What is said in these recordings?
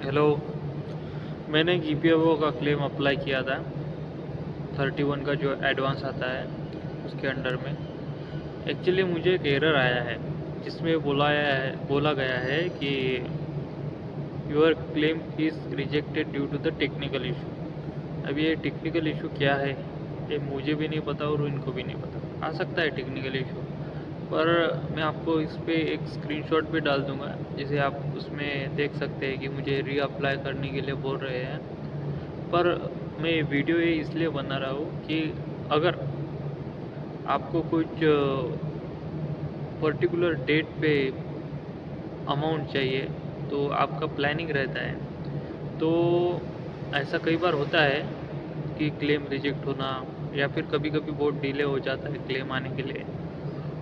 Hello. मैंने एक EPFO का क्लेम अप्लाई किया था। 31 का जो एडवांस आता है उसके अंडर में एक्चुअली मुझे एक एरर आया है जिसमें बोला गया है कि your claim is rejected due to the technical issue. अब ये टेक्निकल इशू क्या है ये मुझे भी नहीं पता और इनको भी नहीं पता। आ सकता है टेक्निकल इशू, पर मैं आपको इस पे एक स्क्रीनशॉट भी डाल दूंगा जिसे आप उसमें देख सकते हैं कि मुझे रीअप्लाई करने के लिए बोल रहे हैं। पर मैं वीडियो ये इसलिए बना रहा हूँ कि अगर आपको कुछ पर्टिकुलर डेट पे अमाउंट चाहिए तो आपका प्लानिंग रहता है, तो ऐसा कई बार होता है कि क्लेम रिजेक्ट होना या फिर कभी कभी बहुत डिले हो जाता है क्लेम आने के लिए।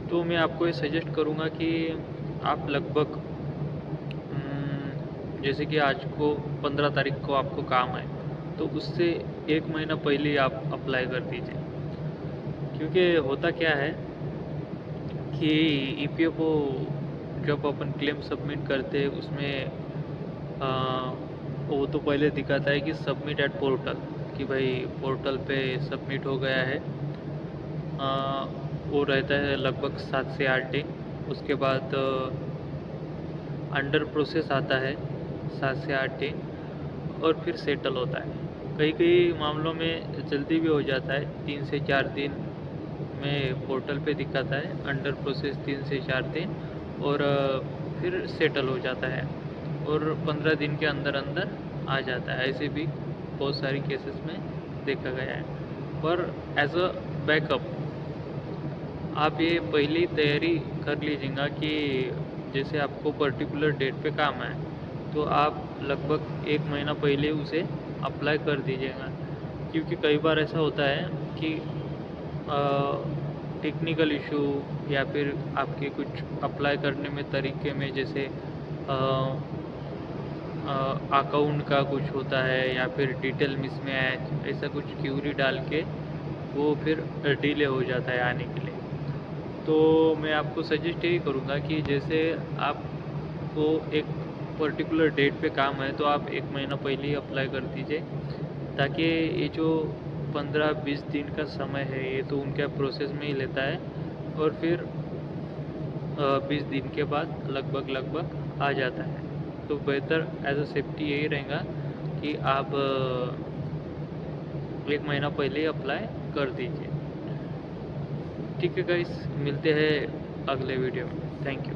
तो मैं आपको ये सजेस्ट करूँगा कि आप लगभग जैसे कि आज को 15 तारीख को आपको काम है तो उससे 1 महीना पहले ही आप अप्लाई कर दीजिए। क्योंकि होता क्या है कि ईपीएफओ जब अपन क्लेम सबमिट करते हैं उसमें आ, वो तो पहले दिखाता है कि सबमिट एट पोर्टल, कि भाई पोर्टल पे सबमिट हो गया है। आ, वो रहता है लगभग 7 से 8 दिन। उसके बाद अंडर प्रोसेस आता है 7 से 8 दिन और फिर सेटल होता है। कई कई मामलों में जल्दी भी हो जाता है, 3 से 4 दिन में पोर्टल पे दिखाता है अंडर प्रोसेस 3 से 4 दिन, और फिर सेटल हो जाता है और 15 दिन के अंदर अंदर आ जाता है। ऐसे भी बहुत सारी केसेस में देखा गया है। पर एज अ बैकअप आप ये पहले ही तैयारी कर लीजिएगा कि जैसे आपको पर्टिकुलर डेट पे काम है तो आप लगभग 1 महीना पहले उसे अप्लाई कर दीजिएगा। क्योंकि कई बार ऐसा होता है कि टेक्निकल इशू या फिर आपके कुछ अप्लाई करने में तरीके में, जैसे अकाउंट का कुछ होता है या फिर डिटेल मिसमैच, ऐसा कुछ क्यूरी डाल के वो फिर डिले हो जाता है आने के लिए। तो मैं आपको सजेस्ट यही करूँगा कि जैसे आपको एक पर्टिकुलर डेट पे काम है तो आप 1 महीना पहले ही अप्लाई कर दीजिए, ताकि ये जो 15-20 दिन का समय है ये तो उनके प्रोसेस में ही लेता है और फिर 20 दिन के बाद लगभग लगभग आ जाता है। तो बेहतर एज अ सेफ्टी यही रहेगा कि आप 1 महीना पहले ही अप्लाई कर दीजिए। ठीक है गाइस, मिलते हैं अगले वीडियो में। Thank you.